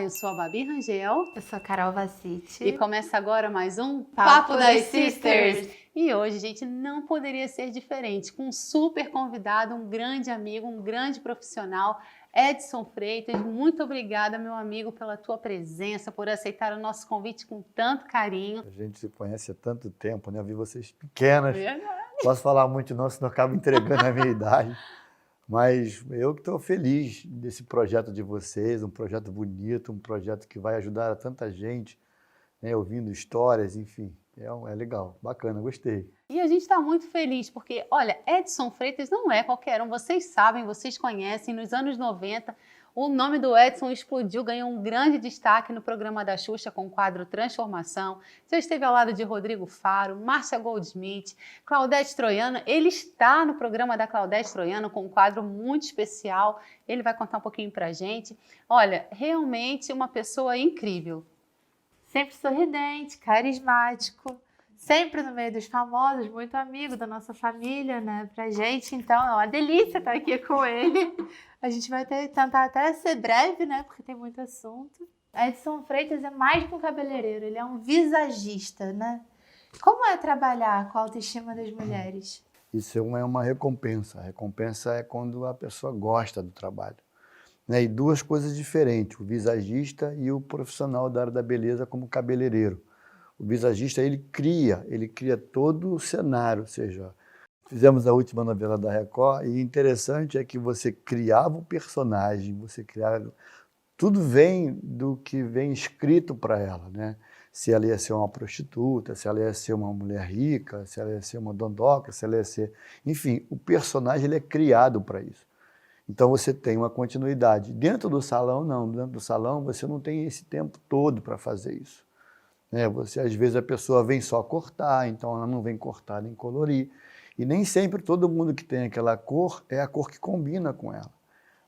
eu sou a Babi Rangel. Eu sou a Carol Vassiti. E começa agora mais um Papo das Sisters. E hoje, gente, não poderia ser diferente, com um super convidado, um grande amigo, um grande profissional, Edson Freitas. Muito obrigada, meu amigo, pela tua presença, por aceitar o nosso convite com tanto carinho. A gente se conhece há tanto tempo, né? Eu vi vocês pequenas. Verdade. Posso falar muito não, senão eu acabo entregando a minha idade. Mas eu que estou feliz desse projeto de vocês, um projeto bonito, um projeto que vai ajudar a tanta gente, né? Ouvindo histórias, enfim. É legal, bacana, gostei. E a gente está muito feliz porque, olha, Edson Freitas não é qualquer um. Vocês sabem, vocês conhecem, nos anos 90, o nome do Edson explodiu, ganhou um grande destaque no programa da Xuxa com o quadro Transformação. Já esteve ao lado de Rodrigo Faro, Márcia Goldsmith, Claudete Troiano. Ele está no programa da Claudete Troiano com um quadro muito especial. Ele vai contar um pouquinho pra gente. Olha, realmente uma pessoa incrível. Sempre sorridente, carismático, sempre no meio dos famosos, muito amigo da nossa família, né? Pra gente, então, é uma delícia estar aqui com ele. A gente vai tentar até ser breve, né? Porque tem muito assunto. Edson Freitas é mais que um cabeleireiro, ele é um visagista, né? Como é trabalhar com a autoestima das mulheres? Isso é uma recompensa. A recompensa é quando a pessoa gosta do trabalho. Né? E duas coisas diferentes, o visagista e o profissional da área da beleza como cabeleireiro. O visagista, ele cria todo o cenário, ou seja, fizemos a última novela da Record e interessante é que você criava o personagem, você criava... Tudo vem do que vem escrito para ela, né? Se ela ia ser uma prostituta, se ela ia ser uma mulher rica, se ela ia ser uma dondoca, se ela ia ser... Enfim, o personagem ele é criado para isso. Então você tem uma continuidade. Dentro do salão, não. Dentro do salão você não tem esse tempo todo para fazer isso. Né? Às vezes a pessoa vem só cortar, então ela não vem cortar nem colorir. E nem sempre todo mundo que tem aquela cor é a cor que combina com ela.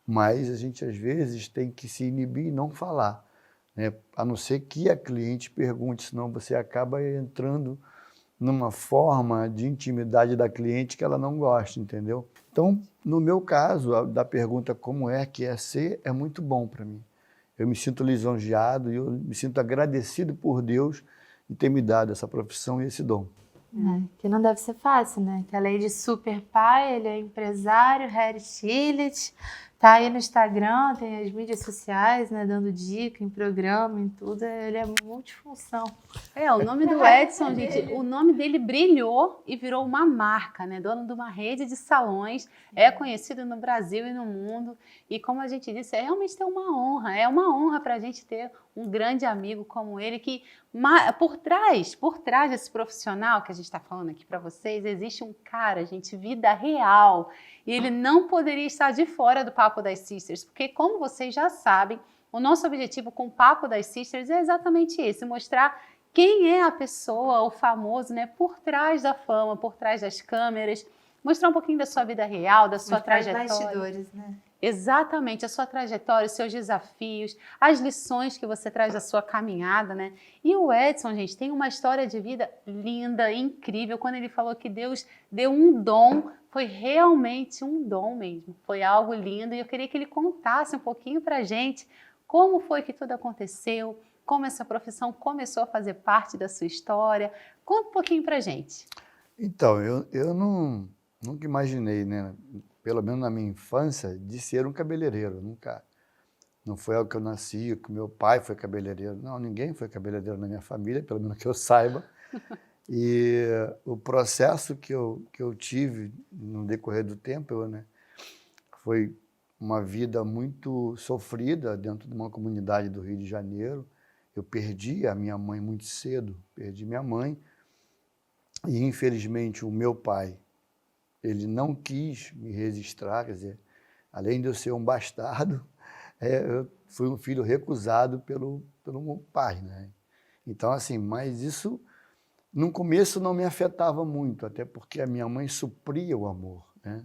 Mas a gente às vezes tem que se inibir e não falar. Né? A não ser que a cliente pergunte, senão você acaba entrando numa forma de intimidade da cliente que ela não gosta, entendeu? Então, no meu caso, da pergunta como é que é ser, é muito bom para mim. Eu me sinto lisonjeado e eu me sinto agradecido por Deus de ter me dado essa profissão e esse dom. Que não deve ser fácil, né? Que além de super pai, ele é empresário, hair stylist, tá aí no Instagram, tem as mídias sociais, né? Dando dica em programa, em tudo. Ele é multifunção. O nome do Edson, gente, o nome dele brilhou e virou uma marca, né? Dono de uma rede de salões, é conhecido no Brasil e no mundo. E como a gente disse, realmente é uma honra para a gente ter um grande amigo como ele, que por trás desse profissional que a gente está falando aqui para vocês, existe um cara, gente, vida real. E ele não poderia estar de fora do Papo das Sisters, porque como vocês já sabem, o nosso objetivo com o Papo das Sisters é exatamente esse, mostrar quem é a pessoa, o famoso, né, por trás da fama, por trás das câmeras, mostrar um pouquinho da sua vida real, da sua trajetória. Bastidores, né? Exatamente, a sua trajetória, os seus desafios, as lições que você traz da sua caminhada, né? E o Edson, gente, tem uma história de vida linda, incrível. Quando ele falou que Deus deu um dom, foi realmente um dom mesmo. Foi algo lindo e eu queria que ele contasse um pouquinho pra gente como foi que tudo aconteceu, como essa profissão começou a fazer parte da sua história. Conta um pouquinho pra gente. Então, eu nunca imaginei, né? Pelo menos na minha infância, de ser um cabeleireiro. Não foi algo que eu nasci, que meu pai foi cabeleireiro. Não, ninguém foi cabeleireiro na minha família, pelo menos que eu saiba. E o processo que eu tive no decorrer do tempo, né, foi uma vida muito sofrida dentro de uma comunidade do Rio de Janeiro. Eu perdi a minha mãe muito cedo, perdi minha mãe. E, infelizmente, o meu pai, ele não quis me registrar, quer dizer, além de eu ser um bastardo, eu fui um filho recusado pelo meu pai, né? Então, assim, mas isso, no começo, não me afetava muito, até porque a minha mãe supria o amor, né?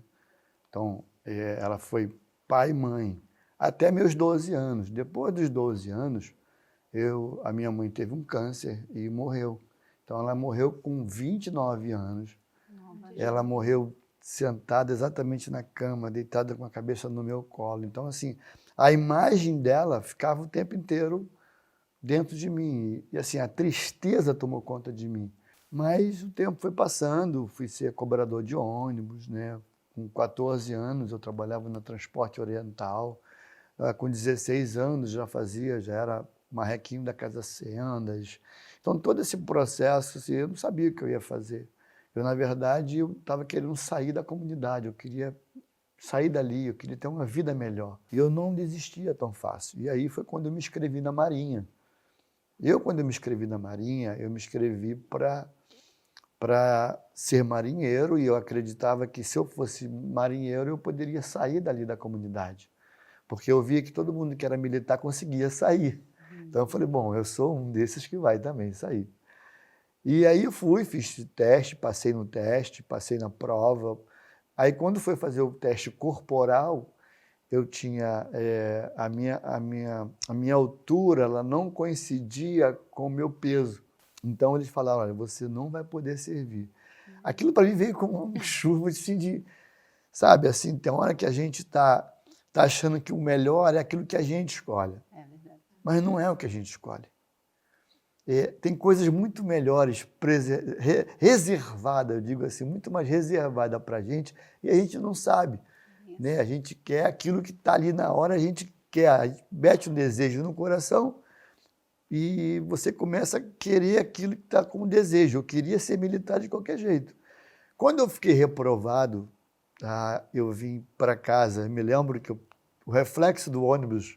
Então, ela foi pai e mãe, até meus 12 anos. Depois dos 12 anos, a minha mãe teve um câncer e morreu. Então, ela morreu com 29 anos. Ela morreu sentada exatamente na cama, deitada com a cabeça no meu colo. Então, assim, a imagem dela ficava o tempo inteiro dentro de mim. E assim, a tristeza tomou conta de mim. Mas o tempo foi passando, fui ser cobrador de ônibus, né? Com 14 anos eu trabalhava no transporte oriental. Com 16 anos já era marrequinho da Casa Sendas. Então todo esse processo, assim, eu não sabia o que eu ia fazer. Eu, na verdade, eu estava querendo sair da comunidade, eu queria sair dali, eu queria ter uma vida melhor. E eu não desistia tão fácil. E aí foi quando eu me inscrevi na Marinha. Quando eu me inscrevi na Marinha, eu me inscrevi para ser marinheiro, e eu acreditava que se eu fosse marinheiro eu poderia sair dali da comunidade, porque eu via que todo mundo que era militar conseguia sair. Então eu falei, bom, eu sou um desses que vai também sair. E aí eu fui, fiz teste, passei no teste, passei na prova. Aí quando foi fazer o teste corporal, eu tinha a minha altura, ela não coincidia com o meu peso. Então eles falaram, olha, você não vai poder servir. Aquilo para mim veio como uma chuva assim, de, sabe, assim, tem hora que a gente tá achando que o melhor é aquilo que a gente escolhe. É verdade. Mas não é o que a gente escolhe. Tem coisas muito melhores, reservadas, eu digo assim, muito mais reservada para a gente, e a gente não sabe. Né? A gente quer aquilo que está ali na hora, a gente mete um desejo no coração, e você começa a querer aquilo que está como desejo. Eu queria ser militar de qualquer jeito. Quando eu fiquei reprovado, eu vim para casa, me lembro que o reflexo do ônibus,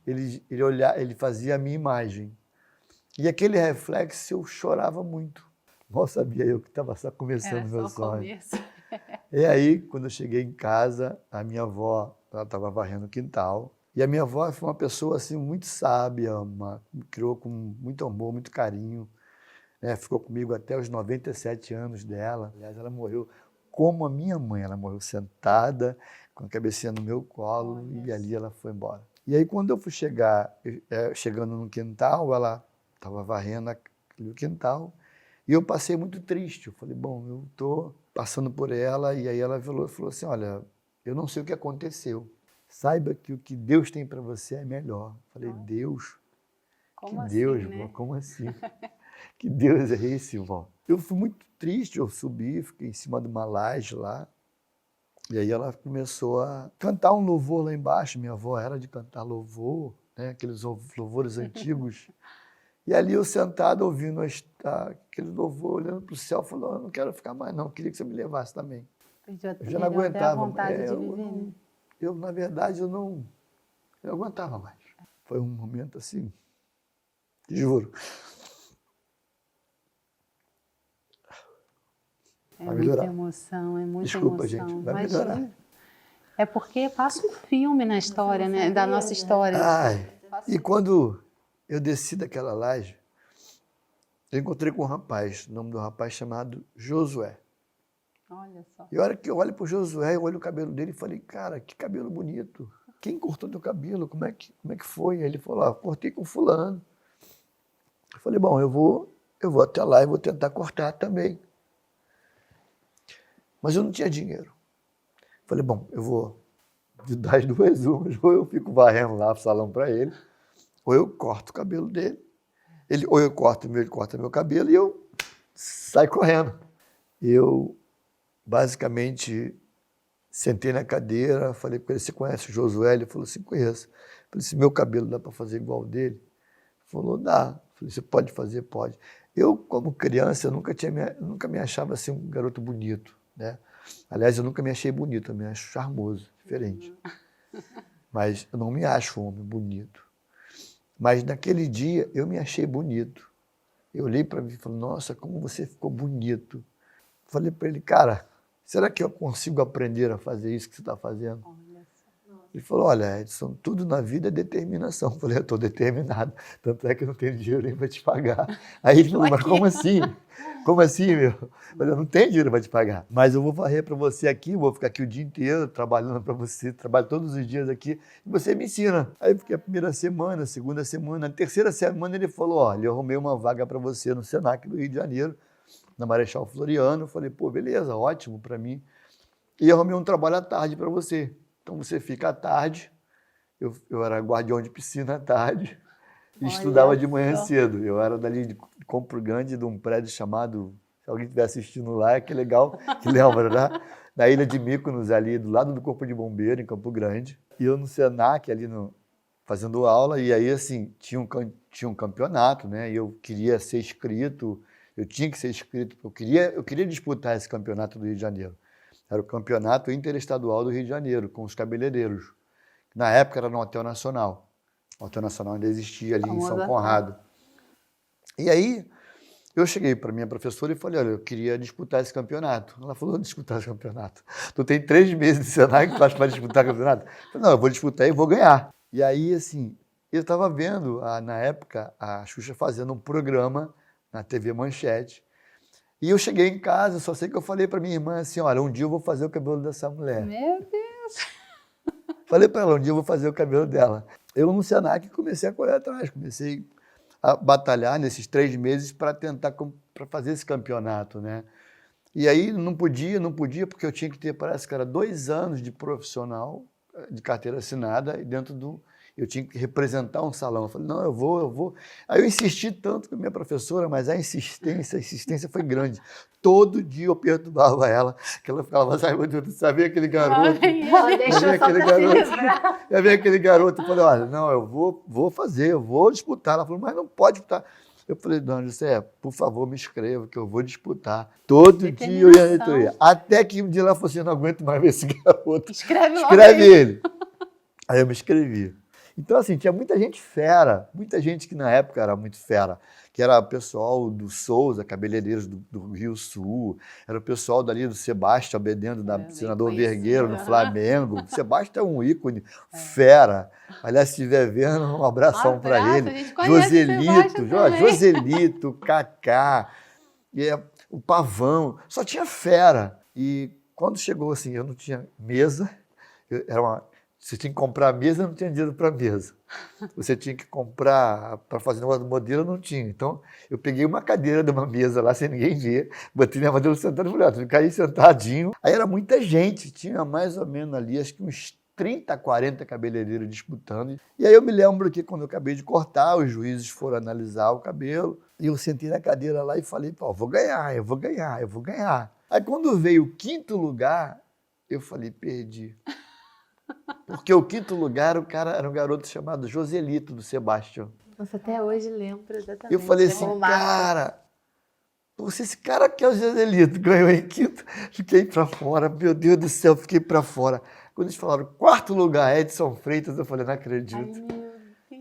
ele fazia a minha imagem. E aquele reflexo eu chorava muito. Mal sabia eu que estava só começando meu sonho. E aí, quando eu cheguei em casa, a minha avó estava varrendo o quintal. E a minha avó foi uma pessoa assim, muito sábia, me criou com muito amor, muito carinho. Né? Ficou comigo até os 97 anos dela. Aliás, ela morreu como a minha mãe. Ela morreu sentada, com a cabecinha no meu colo, e ali ela foi embora. E aí, quando eu fui chegando no quintal, ela estava varrendo aquele quintal, e eu passei muito triste. Eu falei, bom, eu estou passando por ela, e aí ela falou assim, olha, eu não sei o que aconteceu. Saiba que o que Deus tem para você é melhor. Eu falei, Deus? Como assim, Deus, né? vó? Como assim? Que Deus é esse, vó? Eu fui muito triste, eu subi, fiquei em cima de uma laje lá, e aí ela começou a cantar um louvor lá embaixo. Minha avó era de cantar louvor, né? Aqueles louvores antigos. E ali eu sentado, ouvindo aquele louvor, olhando para o céu, falando, eu não quero ficar mais não, queria que você me levasse também. Eu já não aguentava. A vontade de viver. Na verdade, eu não aguentava mais. Foi um momento assim, juro. É muita emoção, é muita Desculpa, emoção. gente, vai melhorar. É porque passa um filme na história, né? Da nossa história. E quando eu desci daquela laje, eu encontrei com um rapaz, o nome do rapaz chamado Josué. Olha só. E a hora que eu olho para o Josué, eu olho o cabelo dele e falei, cara, que cabelo bonito. Quem cortou teu cabelo? Como é que foi? Ele falou, cortei com fulano. Eu falei, bom, eu vou até lá e vou tentar cortar também. Mas eu não tinha dinheiro. Eu falei, bom, eu vou dar as duas umas, ou eu fico varrendo lá o salão para ele, ou eu corto o cabelo dele. Ou ele corta meu cabelo e eu saio correndo. Eu basicamente sentei na cadeira, falei com ele, você conhece o Josué? Ele falou assim, conheço. Eu falei, se meu cabelo dá para fazer igual ao dele? Ele falou, dá. Eu falei, você pode fazer? Pode. Eu, como criança, eu nunca me achava assim um garoto bonito, né? Aliás, eu nunca me achei bonito, eu me acho charmoso, diferente. Mas eu não me acho um homem bonito. Mas naquele dia eu me achei bonito. Eu olhei para mim e falei, nossa, como você ficou bonito. Falei para ele, cara, será que eu consigo aprender a fazer isso que você está fazendo? Ele falou, olha, Edson, tudo na vida é determinação. Eu falei, eu estou determinado, tanto é que eu não tenho dinheiro nem para te pagar. Aí ele falou, mas como assim? Como assim, meu? Eu falei, eu não tenho dinheiro para te pagar, mas eu vou varrer para você aqui, vou ficar aqui o dia inteiro trabalhando para você, trabalho todos os dias aqui, e você me ensina. Aí eu fiquei a primeira semana, a segunda semana, a terceira semana ele falou, olha, eu arrumei uma vaga para você no Senac do Rio de Janeiro, na Marechal Floriano. Eu falei, pô, beleza, ótimo para mim. E arrumei um trabalho à tarde para você. Então você fica à tarde eu era guardião de piscina à tarde e Olha estudava de manhã só. cedo. Eu era dali de Campo Grande, de um prédio chamado, se alguém estiver assistindo lá, que legal, que lembra, né? Na Ilha de Mykonos, ali do lado do Corpo de Bombeiro, em Campo Grande. E eu no Senac, ali fazendo aula, e aí, assim, tinha um campeonato, né? E eu queria ser inscrito, eu tinha que ser inscrito, eu queria disputar esse campeonato do Rio de Janeiro. Era o campeonato interestadual do Rio de Janeiro, com os cabeleireiros. Na época era no Hotel Nacional. O Hotel Nacional ainda existia ali em São Conrado. E aí, eu cheguei para minha professora e falei, olha, eu queria disputar esse campeonato. Ela falou, disputar esse campeonato? Tu tem 3 meses de Senai que tu faz para disputar o campeonato? Eu falei, não, eu vou disputar e vou ganhar. E aí, assim, eu estava vendo, na época, a Xuxa fazendo um programa na TV Manchete. E eu cheguei em casa, só sei que eu falei para minha irmã assim, olha, um dia eu vou fazer o cabelo dessa mulher. Meu Deus. Falei para ela, um dia eu vou fazer o cabelo dela. Eu no Senac comecei a correr atrás, comecei a batalhar nesses 3 meses para tentar para fazer esse campeonato, né? E aí não podia, porque eu tinha que ter, parece que era 2 anos de profissional, de carteira assinada, e eu tinha que representar um salão. Eu falei, não, eu vou. Aí eu insisti tanto com a minha professora, mas a insistência foi grande. Todo dia eu perturbava ela, que ela ficava, ai meu Deus, sabe aquele garoto? Ela deixou só pra se livrar. Eu vi aquele garoto e falei, olha, não, eu vou fazer, eu vou disputar. Ela falou, mas não pode disputar. Eu falei, dona José, por favor, me inscreva, que eu vou disputar. Todo dia eu ia. Até que um dia ela falou assim, eu não aguento mais ver esse garoto. Escreve ele. Aí eu me inscrevi. Então, assim, tinha muita gente fera, muita gente que na época era muito fera, que era o pessoal do Souza, cabeleireiros do Rio Sul, era o pessoal dali do Sebastião Bedendo, da Senador Vergueiro, no Flamengo. O Sebastião é um ícone, fera. Aliás, se estiver vendo, um abração para ele. Joselito, Cacá, o Pavão, só tinha fera. E quando chegou assim, eu não tinha mesa, você tinha que comprar a mesa, não tinha dinheiro para a mesa. Você tinha que comprar para fazer um modelo, não tinha. Então, eu peguei uma cadeira de uma mesa lá, sem ninguém ver, botei minha modelo sentada e falei, fica aí sentadinho. Aí era muita gente, tinha mais ou menos ali, acho que uns 30, 40 cabeleireiros disputando. E aí eu me lembro que quando eu acabei de cortar, os juízes foram analisar o cabelo, e eu sentei na cadeira lá e falei, pô, vou ganhar. Aí quando veio o 5º lugar, eu falei, perdi. Porque o 5º lugar, o cara era um garoto chamado Joselito, do Sebastião. Nossa, até hoje lembro exatamente. Eu falei assim, cara, se esse cara que é o Joselito ganhou em 5º, fiquei para fora, meu Deus do céu, fiquei para fora. Quando eles falaram 4º lugar, Edson Freitas, eu falei, não acredito.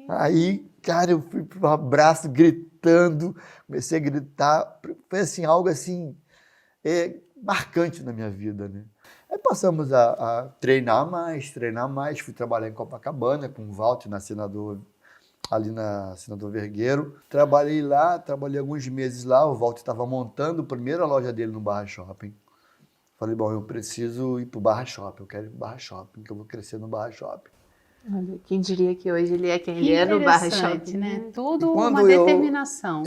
Aí, cara, eu fui para um abraço, gritando, comecei a gritar, foi assim, algo assim, marcante na minha vida, né? Aí passamos a treinar mais, fui trabalhar em Copacabana com o Walter ali na Senador Vergueiro. Trabalhei lá, trabalhei alguns meses lá, o Walter estava montando a primeira loja dele no Barra Shopping. Falei, bom, eu preciso ir para o Barra Shopping, eu quero ir para o Barra Shopping, que eu vou crescer no Barra Shopping. Olha, quem diria que hoje ele é quem ele é no Barra Shopping, né? Tudo uma determinação.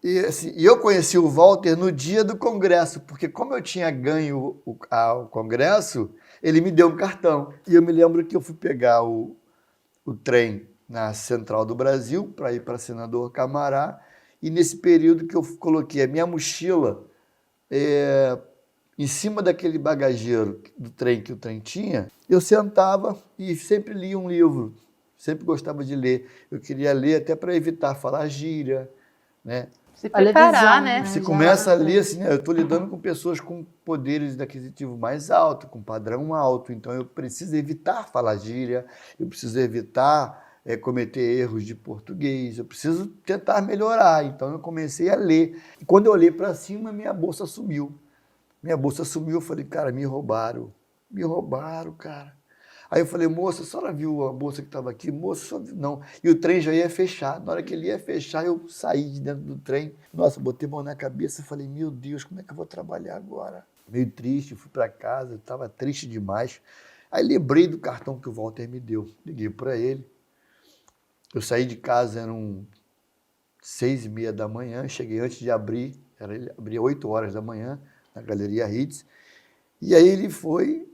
E eu conheci o Walter no dia do congresso, porque como eu tinha ganho o congresso, ele me deu um cartão. E eu me lembro que eu fui pegar o trem na Central do Brasil para ir para Senador Camará, e nesse período que eu coloquei a minha mochila em cima daquele bagageiro do trem que o trem tinha, eu sentava e sempre lia um livro, sempre gostava de ler. Eu queria ler até para evitar falar gíria, né? Se preparar, né? Você começa a ler assim, eu estou lidando com pessoas com poderes aquisitivos mais altos, com padrão alto, então eu preciso evitar falar gíria, eu preciso evitar cometer erros de português, eu preciso tentar melhorar. Então eu comecei a ler. E quando eu olhei para cima, minha bolsa sumiu. Eu falei, cara, me roubaram, cara. Aí eu falei, moça, a senhora viu a bolsa que estava aqui? Moça, a senhora viu? Não. E o trem já ia fechar. Na hora que ele ia fechar, eu saí de dentro do trem. Nossa, botei a mão na cabeça e falei, meu Deus, como é que eu vou trabalhar agora? Meio triste, fui para casa, estava triste demais. Aí lembrei do cartão que o Walter me deu. Liguei para ele. Eu saí de casa, eram 6h30 da manhã, cheguei antes de abrir, ele abria 8 horas da manhã, na Galeria Ritz. E aí ele foi...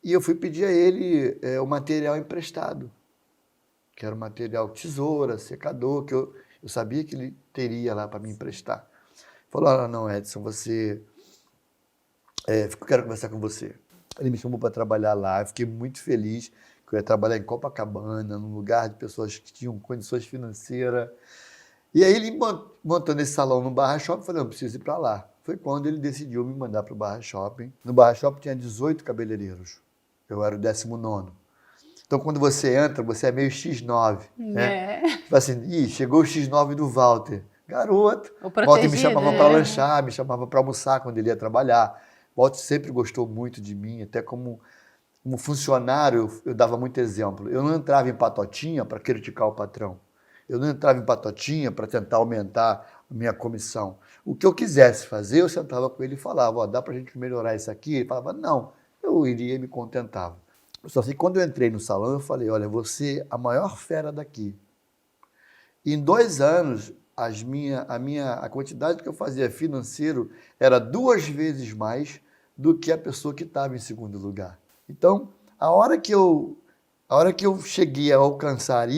E eu fui pedir a ele o material emprestado. que era o material tesoura, secador, que eu sabia que ele teria lá para me emprestar. Falou, não, Edson, eu quero conversar com você. Ele me chamou para trabalhar lá, eu fiquei muito feliz que eu ia trabalhar em Copacabana, num lugar de pessoas que tinham condições financeiras. E aí ele montou nesse salão no Barra Shopping, eu falei, eu preciso ir para lá. Foi quando ele decidiu me mandar para o Barra Shopping. No Barra Shopping tinha 18 cabeleireiros, eu era o 19º. Então, quando você entra, você é meio X9. Né? Tipo assim, chegou o X9 do Walter. Garoto. O Walter me chamava para lanchar, me chamava para almoçar quando ele ia trabalhar. O Walter sempre gostou muito de mim, até como funcionário, eu dava muito exemplo. Eu não entrava em patotinha para criticar o patrão. Eu não entrava em patotinha para tentar aumentar a minha comissão. O que eu quisesse fazer, eu sentava com ele e falava, dá para a gente melhorar isso aqui? Ele falava, não. Eu iria e me contentava. Só que quando eu entrei no salão, eu falei, olha, você é a maior fera daqui. E em 2 anos, a quantidade que eu fazia financeiro era 2 vezes mais do que a pessoa que estava em segundo lugar. Então, a hora que eu cheguei a alcançar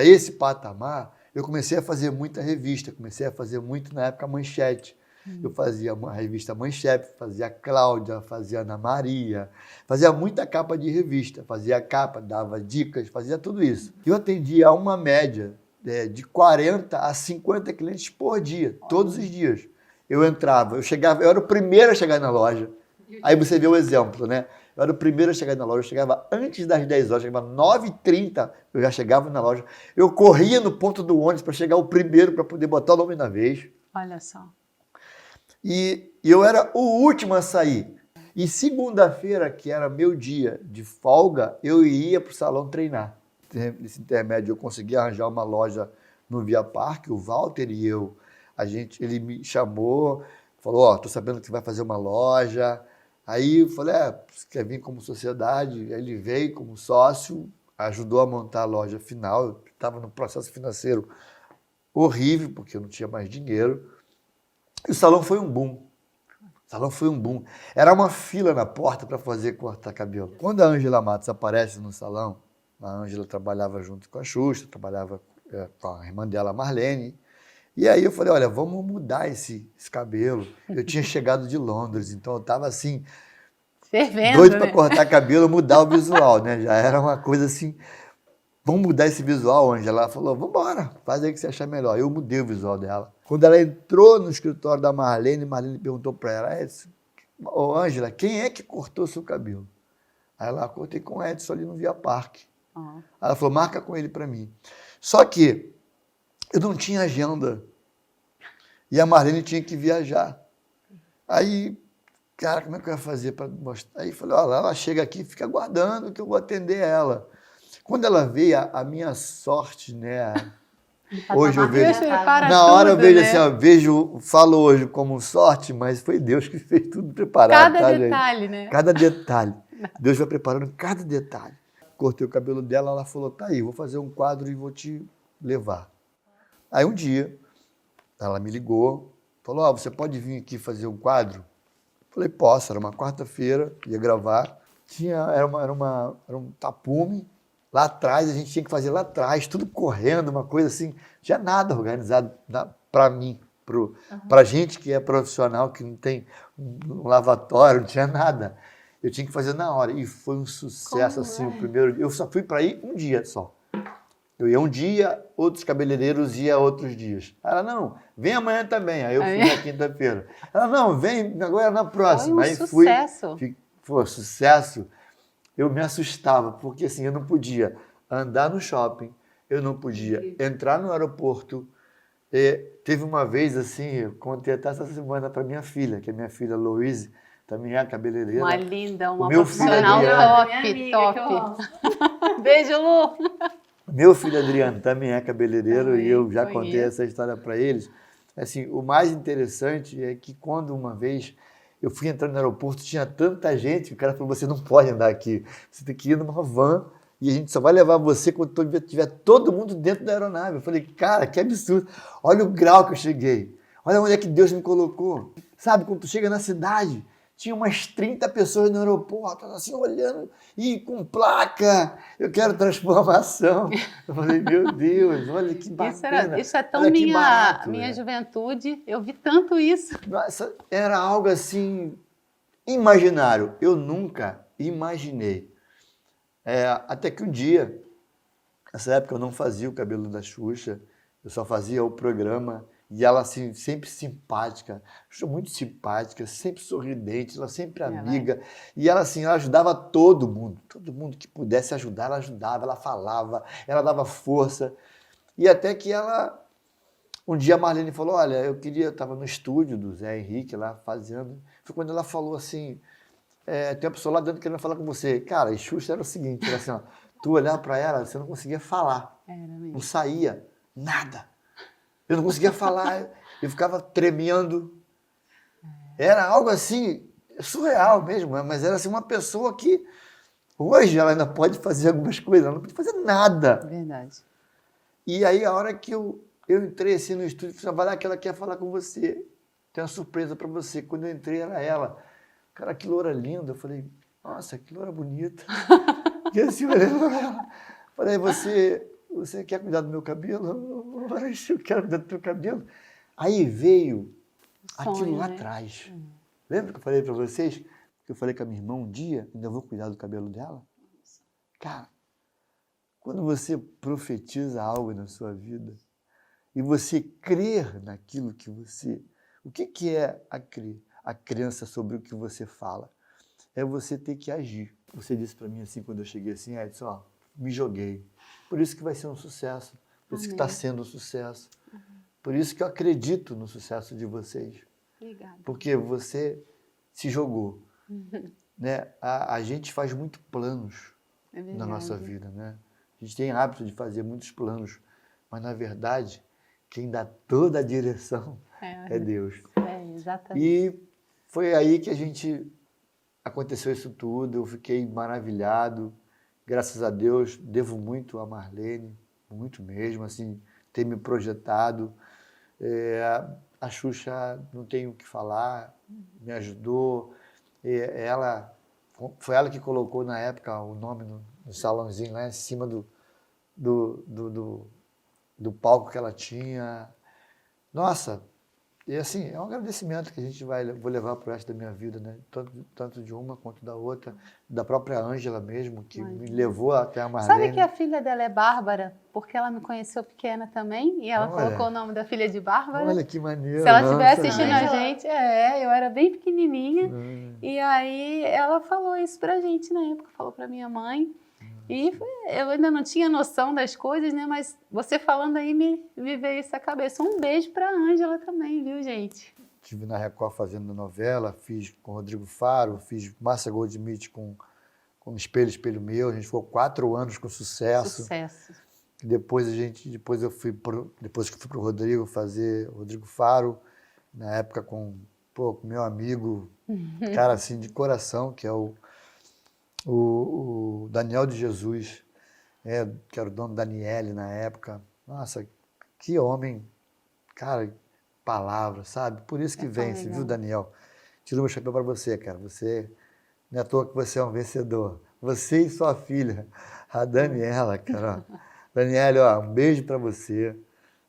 esse patamar, eu comecei a fazer muita revista, comecei a fazer muito, na época, Manchete. Eu fazia uma revista Manchete, fazia Cláudia, fazia Ana Maria, fazia muita capa de revista, fazia capa, dava dicas, fazia tudo isso. Eu atendia a uma média de 40 a 50 clientes por dia, todos os dias. Eu entrava, eu era o primeiro a chegar na loja. Aí você vê o exemplo, né? Eu era o primeiro a chegar na loja, eu chegava antes das 10 horas, chegava 9h30, eu já chegava na loja. Eu corria no ponto do ônibus para chegar o primeiro, para poder botar o nome na vez. Olha só. E eu era o último a sair. E segunda-feira, que era meu dia de folga, eu ia para o salão treinar. Nesse intermédio, eu consegui arranjar uma loja no Via Parque, o Walter e eu. Ele me chamou, falou, estou sabendo que você vai fazer uma loja. Aí eu falei, você quer vir como sociedade? Aí ele veio como sócio, ajudou a montar a loja final. Eu estava num processo financeiro horrível, porque eu não tinha mais dinheiro. E o salão foi um boom. Era uma fila na porta para fazer cortar cabelo. Quando a Ângela Matos aparece no salão, a Ângela trabalhava junto com a Xuxa, trabalhava com a irmã dela, a Marlene. E aí eu falei, olha, vamos mudar esse cabelo. Eu tinha chegado de Londres, então eu estava assim, fervendo, doido para cortar cabelo, mudar o visual, né? Já era uma coisa assim, vamos mudar esse visual, Ângela. Ela falou, vamos embora, faz aí o que você achar melhor. Eu mudei o visual dela. Quando ela entrou no escritório da Marlene perguntou para ela, Edson, Ângela, quem é que cortou seu cabelo? Aí ela, cortei com o Edson ali no Via Parque. Ela falou, marca com ele para mim. Só que eu não tinha agenda. E a Marlene tinha que viajar. Aí, cara, como é que eu ia fazer para mostrar? Aí eu falei, olha, ela chega aqui, fica aguardando que eu vou atender ela. Quando ela veio, a minha sorte, né? Hoje eu vejo. Na hora eu vejo assim, falo hoje como sorte, mas foi Deus que fez tudo preparado. Cada detalhe, né? Cada detalhe. Deus vai preparando cada detalhe. Cortei o cabelo dela, ela falou, tá aí, vou fazer um quadro e vou te levar. Aí um dia, ela me ligou, falou, você pode vir aqui fazer um quadro? Falei, posso, era uma quarta-feira, ia gravar. Era um tapume. Lá atrás, a gente tinha que fazer lá atrás, tudo correndo, uma coisa assim. Não tinha nada organizado para mim, para gente que é profissional, que não tem um lavatório, não tinha nada. Eu tinha que fazer na hora. E foi um sucesso, o primeiro dia. Eu só fui para ir um dia só. Eu ia um dia, outros cabeleireiros iam outros dias. Ela, não, vem amanhã também. Aí eu fui na quinta-feira. Ela, não, vem agora na próxima. Foi um sucesso. Foi sucesso. Eu me assustava, porque assim, eu não podia andar no shopping, eu não podia entrar no aeroporto. Teve uma vez, assim, eu contei até essa semana para minha filha, que é minha filha Louise, também é cabeleireira. Uma linda, uma meu profissional top. Beijo, Lu! Meu filho Adriano também é cabeleireiro e eu já contei essa história para eles. Assim, o mais interessante é que quando uma vez eu fui entrando no aeroporto, tinha tanta gente, o cara falou, você não pode andar aqui, você tem que ir numa van e a gente só vai levar você quando tiver todo mundo dentro da aeronave. Eu falei, cara, que absurdo, olha o grau que eu cheguei, olha onde é que Deus me colocou. Sabe, quando tu chega na cidade, tinha umas 30 pessoas no aeroporto, assim, olhando, e com placa, eu quero transformação. Eu falei, meu Deus, olha que bacana. Isso é tão olha que barato, minha juventude. Eu vi tanto isso. Nossa, era algo assim, imaginário. Eu nunca imaginei. Até que um dia, nessa época eu não fazia o cabelo da Xuxa, eu só fazia o programa. E ela, assim, sempre simpática, muito simpática, sempre sorridente, ela sempre amiga. E ela, assim, ela ajudava todo mundo que pudesse ajudar, ela ajudava, ela falava, ela dava força. E até que um dia a Marlene falou, olha, eu estava no estúdio do Zé Henrique lá fazendo, foi quando ela falou assim, tem uma pessoa lá dentro querendo falar com você. Cara, e Xuxa era o seguinte, era assim, ó, tu olhar para ela, você não conseguia falar, não saía nada. Eu não conseguia falar, eu ficava tremendo. Era algo assim, surreal mesmo, mas era assim, uma pessoa que hoje ela ainda pode fazer algumas coisas, ela não pode fazer nada. Verdade. E aí a hora que eu entrei assim no estúdio, falei, vai lá que ela quer falar com você. Tem uma surpresa para você. Quando eu entrei era ela. Cara, que loura linda. Eu falei, nossa, que loura bonita. E assim, olhando para ela, falei, você quer cuidar do meu cabelo? Eu quero cuidar do teu cabelo. Aí veio aquilo lá atrás. Lembra que eu falei para vocês? Que eu falei com a minha irmã um dia, ainda vou cuidar do cabelo dela? Cara, quando você profetiza algo na sua vida e você crer naquilo que você... O que é a crer? A crença sobre o que você fala. É você ter que agir. Você disse para mim assim, quando eu cheguei assim, Edson, ó, me joguei. Por isso que vai ser um sucesso. Por isso que está sendo um sucesso. Por isso que eu acredito no sucesso de vocês. Obrigada. Porque você se jogou. Né? A gente faz muito planos na nossa vida. Né? A gente tem hábito de fazer muitos planos. Mas, na verdade, quem dá toda a direção é Deus. Exatamente. E foi aí que aconteceu isso tudo. Eu fiquei maravilhado. Graças a Deus, devo muito a Marlene, muito mesmo, assim, ter me projetado. A Xuxa, não tenho o que falar, me ajudou. Foi ela que colocou, na época, o nome no salãozinho lá em cima do palco que ela tinha. Nossa, e assim, é um agradecimento que vou levar para o resto da minha vida, né? Tanto de uma quanto da outra, da própria Ângela mesmo, que me levou até a Marlene. Sabe que a filha dela é Bárbara, porque ela me conheceu pequena também, e ela colocou o nome da filha de Bárbara. Olha que maneiro. Se ela estiver assistindo a gente, eu era bem pequenininha, e aí ela falou isso pra gente na época, falou pra minha mãe. E eu ainda não tinha noção das coisas, né? Mas você falando aí me veio isso à cabeça. Um beijo para a Ângela também, viu, gente? Estive na Record fazendo novela, fiz com o Rodrigo Faro, fiz Márcia Goldschmidt com Espelho, Espelho Meu. A gente ficou 4 anos com sucesso. Sucesso. Depois eu fui depois que fui para o Rodrigo fazer Rodrigo Faro, na época com meu amigo, cara assim de coração, que é o Daniel de Jesus, que era o dono da Daniele na época. Nossa, que homem, cara, palavra, sabe? Por isso que vence, viu, Daniel? Tiro meu chapéu para você, cara. Você, não é à toa que você é um vencedor. Você e sua filha, a Daniela, cara. Daniela, ó, um beijo para você.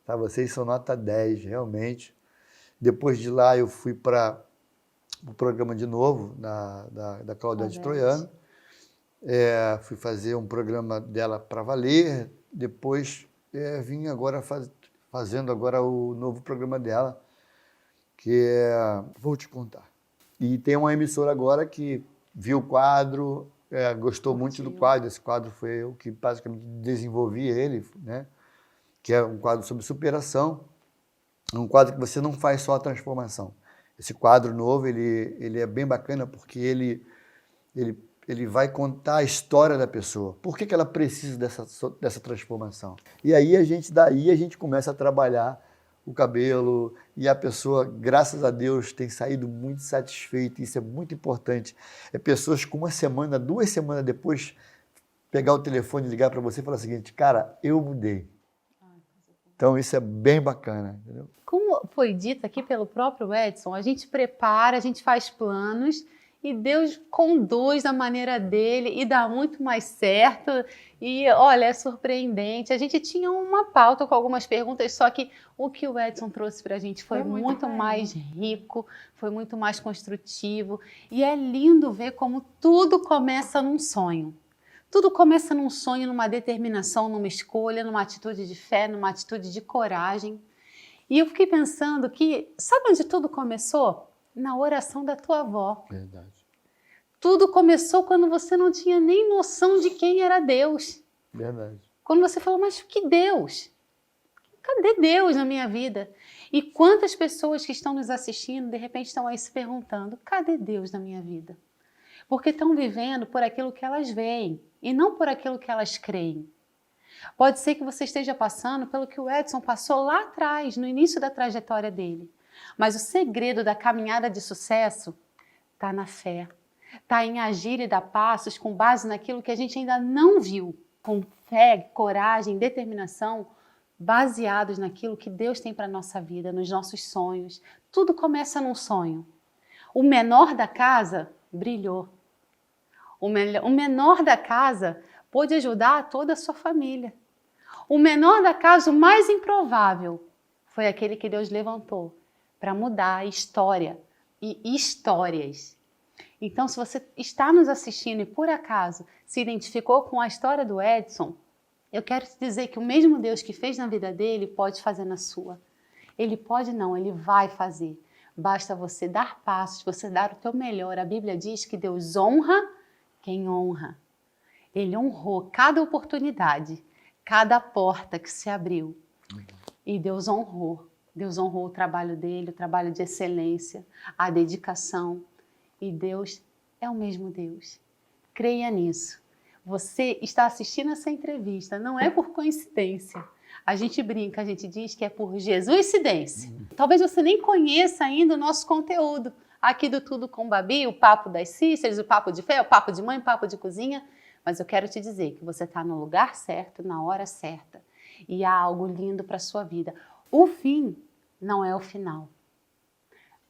Tá? Vocês são nota 10, realmente. Depois de lá, eu fui para o programa de novo, da Claudete Troiano. Fui fazer um programa dela para valer, depois vim agora fazendo agora o novo programa dela, que Vou Te Contar. E tem uma emissora agora que viu o quadro, gostou muito do quadro. Esse quadro foi eu que basicamente desenvolvi ele, né? Que é um quadro sobre superação, um quadro que você não faz só a transformação. Esse quadro novo, ele é bem bacana porque ele vai contar a história da pessoa. Por que ela precisa dessa transformação? E aí a gente começa a trabalhar o cabelo e a pessoa, graças a Deus, tem saído muito satisfeita. Isso é muito importante. Pessoas com 1 semana, 2 semanas depois, pegar o telefone e ligar para você e falar o seguinte, cara, eu mudei. Então isso é bem bacana, entendeu? Como foi dito aqui pelo próprio Edson, a gente prepara, a gente faz planos E Deus conduz da maneira dele e dá muito mais certo. E olha, é surpreendente. A gente tinha uma pauta com algumas perguntas, só que o que o Edson trouxe para a gente foi muito mais rico, foi muito mais construtivo. E é lindo ver como tudo começa num sonho. Tudo começa num sonho, numa determinação, numa escolha, numa atitude de fé, numa atitude de coragem. E eu fiquei pensando que, sabe onde tudo começou? Na oração da tua avó. Verdade. Tudo começou quando você não tinha nem noção de quem era Deus. Verdade. Quando você falou, mas que Deus? Cadê Deus na minha vida? E quantas pessoas que estão nos assistindo, de repente estão aí se perguntando, cadê Deus na minha vida? Porque estão vivendo por aquilo que elas veem e não por aquilo que elas creem. Pode ser que você esteja passando pelo que o Edson passou lá atrás, no início da trajetória dele. Mas o segredo da caminhada de sucesso está na fé. Está em agir e dar passos com base naquilo que a gente ainda não viu. Com fé, coragem, determinação, baseados naquilo que Deus tem para a nossa vida, nos nossos sonhos. Tudo começa num sonho. O menor da casa brilhou. O menor da casa pôde ajudar toda a sua família. O menor da casa, o mais improvável, foi aquele que Deus levantou para mudar a história e histórias. Então, se você está nos assistindo e por acaso se identificou com a história do Edson, eu quero te dizer que o mesmo Deus que fez na vida dele pode fazer na sua. Ele pode não, ele vai fazer. Basta você dar passos, você dar o teu melhor. A Bíblia diz que Deus honra quem honra. Ele honrou cada oportunidade, cada porta que se abriu. E Deus honrou. Deus honrou o trabalho dele, o trabalho de excelência, a dedicação. E Deus é o mesmo Deus. Creia nisso. Você está assistindo essa entrevista, não é por coincidência. A gente brinca, a gente diz que é por Jesuscidência. Talvez você nem conheça ainda o nosso conteúdo. Aqui do Tudo com Babi, o papo das sisters, o papo de fé, o papo de mãe, o papo de cozinha. Mas eu quero te dizer que você está no lugar certo, na hora certa. E há algo lindo para a sua vida. O fim não é o final.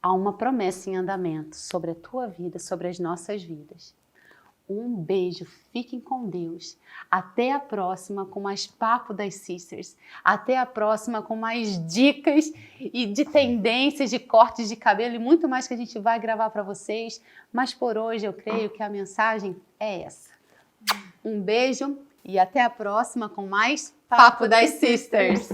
Há uma promessa em andamento sobre a tua vida, sobre as nossas vidas. Um beijo, fiquem com Deus. Até a próxima com mais Papo das Sisters. Até a próxima com mais dicas e de tendências, de cortes de cabelo e muito mais que a gente vai gravar para vocês. Mas por hoje eu creio que a mensagem é essa. Um beijo e até a próxima com mais Papo das Sisters.